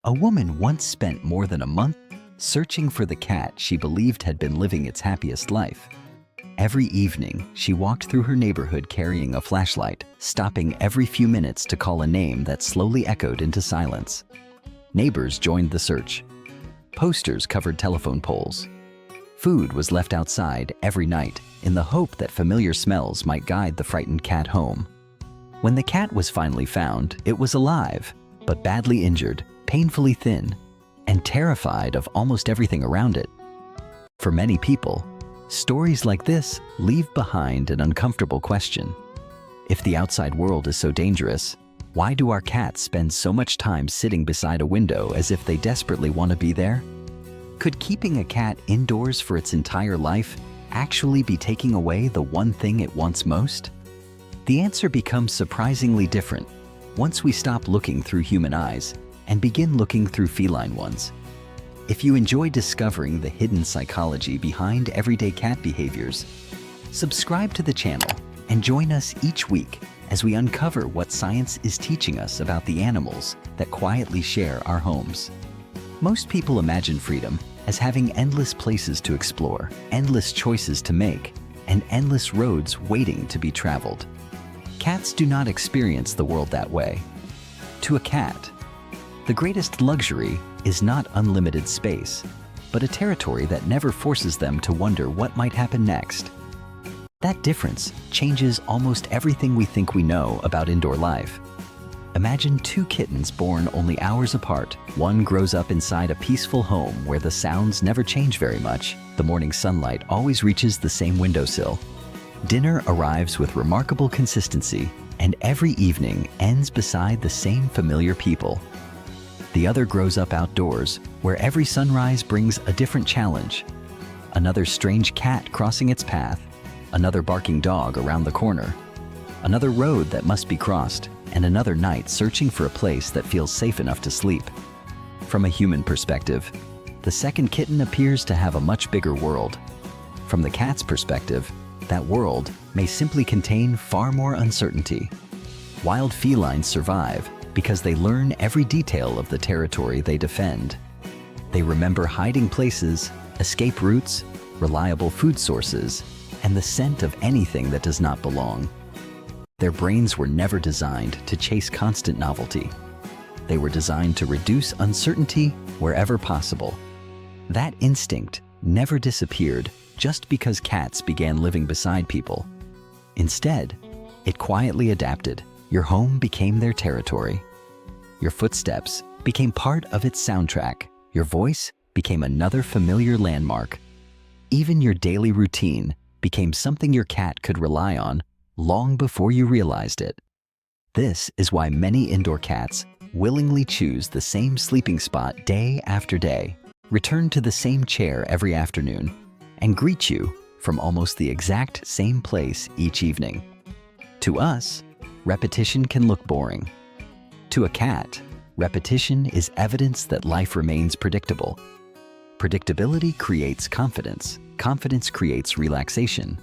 A woman once spent more than a month searching for the cat she believed had been living its happiest life. Every evening, she walked through her neighborhood carrying a flashlight, stopping every few minutes to call a name that slowly echoed into silence. Neighbors joined the search. Posters covered telephone poles. Food was left outside every night in the hope that familiar smells might guide the frightened cat home. When the cat was finally found, it was alive, but badly injured, painfully thin, and terrified of almost everything around it. For many people, stories like this leave behind an uncomfortable question. If the outside world is so dangerous, why do our cats spend so much time sitting beside a window as if they desperately want to be there? Could keeping a cat indoors for its entire life actually be taking away the one thing it wants most? The answer becomes surprisingly different once we stop looking through human eyes and begin looking through feline ones. If you enjoy discovering the hidden psychology behind everyday cat behaviors, subscribe to the channel and join us each week as we uncover what science is teaching us about the animals that quietly share our homes. Most people imagine freedom as having endless places to explore, endless choices to make, and endless roads waiting to be traveled. Cats do not experience the world that way. To a cat, the greatest luxury is not unlimited space, but a territory that never forces them to wonder what might happen next. That difference changes almost everything we think we know about indoor life. Imagine two kittens born only hours apart. One grows up inside a peaceful home where the sounds never change very much. The morning sunlight always reaches the same windowsill. Dinner arrives with remarkable consistency, and every evening ends beside the same familiar people. The other grows up outdoors, where every sunrise brings a different challenge. Another strange cat crossing its path, another barking dog around the corner, another road that must be crossed, and another night searching for a place that feels safe enough to sleep. From a human perspective, the second kitten appears to have a much bigger world. From the cat's perspective, that world may simply contain far more uncertainty. Wild felines survive because they learn every detail of the territory they defend. They remember hiding places, escape routes, reliable food sources, and the scent of anything that does not belong. Their brains were never designed to chase constant novelty. They were designed to reduce uncertainty wherever possible. That instinct never disappeared just because cats began living beside people. Instead, it quietly adapted. Your home became their territory. Your footsteps became part of its soundtrack. Your voice became another familiar landmark. Even your daily routine became something your cat could rely on long before you realized it. This is why many indoor cats willingly choose the same sleeping spot day after day, return to the same chair every afternoon, and greet you from almost the exact same place each evening. To us, repetition can look boring. To a cat, repetition is evidence that life remains predictable. Predictability creates confidence. Confidence creates relaxation.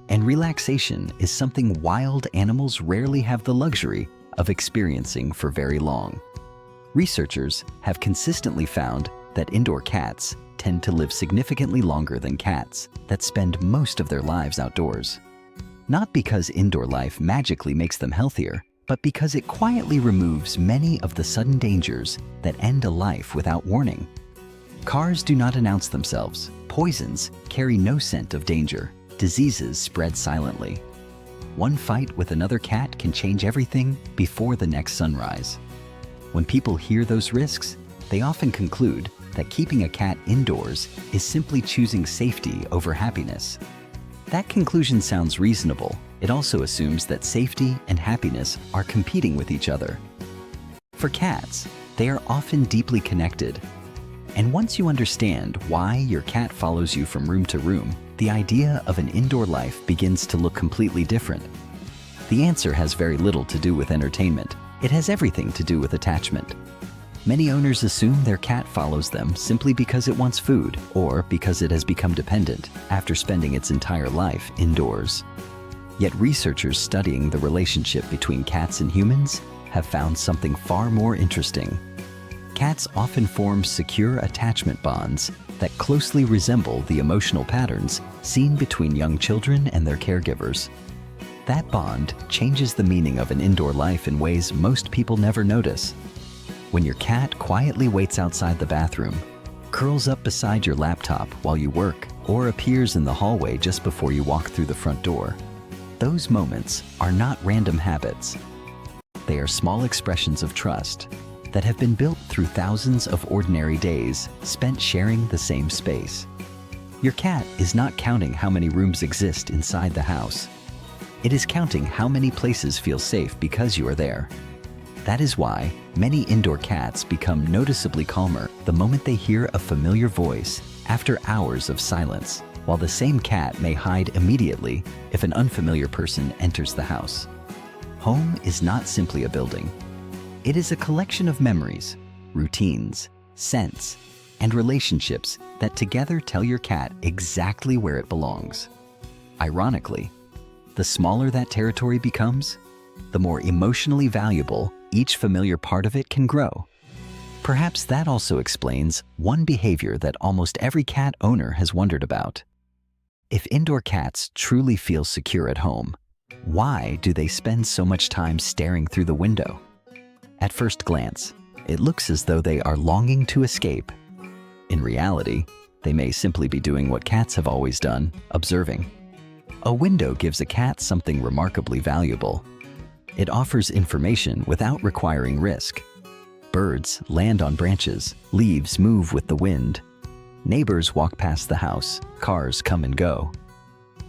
And relaxation is something wild animals rarely have the luxury of experiencing for very long. Researchers have consistently found that indoor cats tend to live significantly longer than cats that spend most of their lives outdoors. Not because indoor life magically makes them healthier, but because it quietly removes many of the sudden dangers that end a life without warning. Cars do not announce themselves. Poisons carry no scent of danger. Diseases spread silently. One fight with another cat can change everything before the next sunrise. When people hear those risks, they often conclude that keeping a cat indoors is simply choosing safety over happiness. That conclusion sounds reasonable. It also assumes that safety and happiness are competing with each other. For cats, they are often deeply connected. And once you understand why your cat follows you from room to room, the idea of an indoor life begins to look completely different. The answer has very little to do with entertainment. It has everything to do with attachment. Many owners assume their cat follows them simply because it wants food or because it has become dependent after spending its entire life indoors. Yet researchers studying the relationship between cats and humans have found something far more interesting. Cats often form secure attachment bonds that closely resemble the emotional patterns seen between young children and their caregivers. That bond changes the meaning of an indoor life in ways most people never notice. When your cat quietly waits outside the bathroom, curls up beside your laptop while you work, or appears in the hallway just before you walk through the front door, those moments are not random habits. They are small expressions of trust that have been built through thousands of ordinary days spent sharing the same space. Your cat is not counting how many rooms exist inside the house. It is counting how many places feel safe because you are there. That is why many indoor cats become noticeably calmer the moment they hear a familiar voice after hours of silence, while the same cat may hide immediately if an unfamiliar person enters the house. Home is not simply a building. It is a collection of memories, routines, scents, and relationships that together tell your cat exactly where it belongs. Ironically, the smaller that territory becomes, the more emotionally valuable each familiar part of it can grow. Perhaps that also explains one behavior that almost every cat owner has wondered about. If indoor cats truly feel secure at home, why do they spend so much time staring through the window? At first glance, it looks as though they are longing to escape. In reality, they may simply be doing what cats have always done, observing. A window gives a cat something remarkably valuable. It offers information without requiring risk. Birds land on branches, leaves move with the wind. Neighbors walk past the house, cars come and go.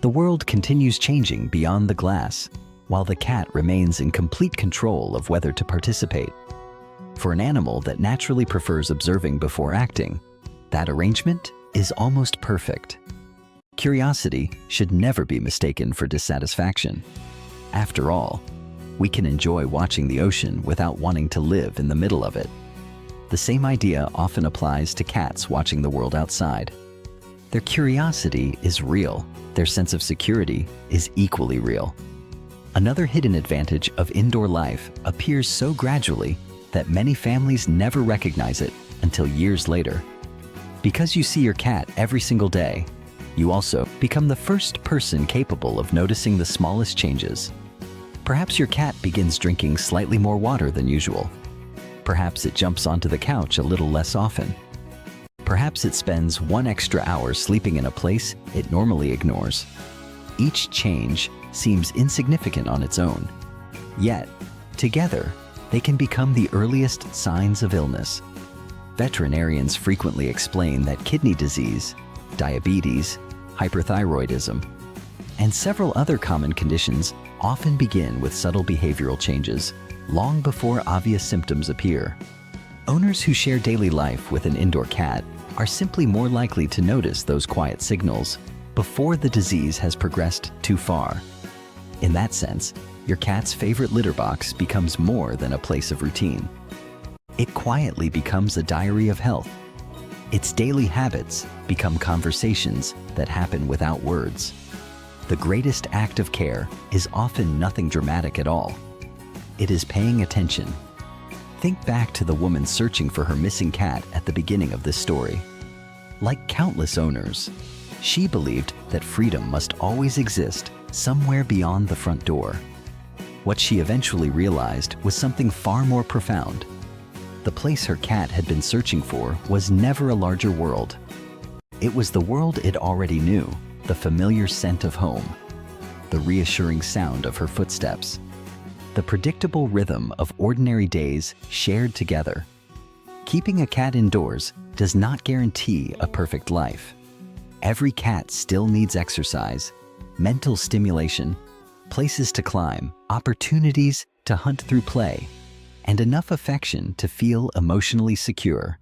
The world continues changing beyond the glass, while the cat remains in complete control of whether to participate. For an animal that naturally prefers observing before acting, that arrangement is almost perfect. Curiosity should never be mistaken for dissatisfaction. After all, we can enjoy watching the ocean without wanting to live in the middle of it. The same idea often applies to cats watching the world outside. Their curiosity is real. Their sense of security is equally real. Another hidden advantage of indoor life appears so gradually that many families never recognize it until years later. Because you see your cat every single day, you also become the first person capable of noticing the smallest changes. Perhaps your cat begins drinking slightly more water than usual. Perhaps it jumps onto the couch a little less often. Perhaps it spends 1 extra hour sleeping in a place it normally ignores. Each change seems insignificant on its own. Yet, together, they can become the earliest signs of illness. Veterinarians frequently explain that kidney disease, diabetes, hyperthyroidism, and several other common conditions often begin with subtle behavioral changes long before obvious symptoms appear. Owners who share daily life with an indoor cat are simply more likely to notice those quiet signals before the disease has progressed too far. In that sense, your cat's favorite litter box becomes more than a place of routine. It quietly becomes a diary of health. Its daily habits become conversations that happen without words. The greatest act of care is often nothing dramatic at all. It is paying attention. Think back to the woman searching for her missing cat at the beginning of this story. Like countless owners, she believed that freedom must always exist somewhere beyond the front door. What she eventually realized was something far more profound. The place her cat had been searching for was never a larger world. It was the world it already knew, the familiar scent of home, the reassuring sound of her footsteps, the predictable rhythm of ordinary days shared together. Keeping a cat indoors does not guarantee a perfect life. Every cat still needs exercise, mental stimulation, places to climb, opportunities to hunt through play, and enough affection to feel emotionally secure.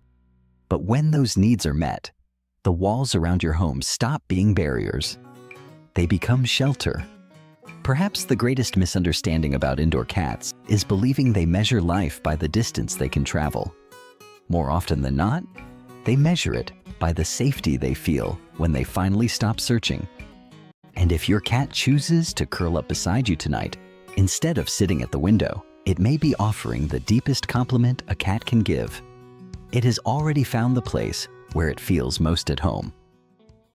But when those needs are met, the walls around your home stop being barriers. They become shelter. Perhaps the greatest misunderstanding about indoor cats is believing they measure life by the distance they can travel. More often than not, they measure it by the safety they feel when they finally stop searching. And if your cat chooses to curl up beside you tonight, instead of sitting at the window, it may be offering the deepest compliment a cat can give. it has already found the place where it feels most at home.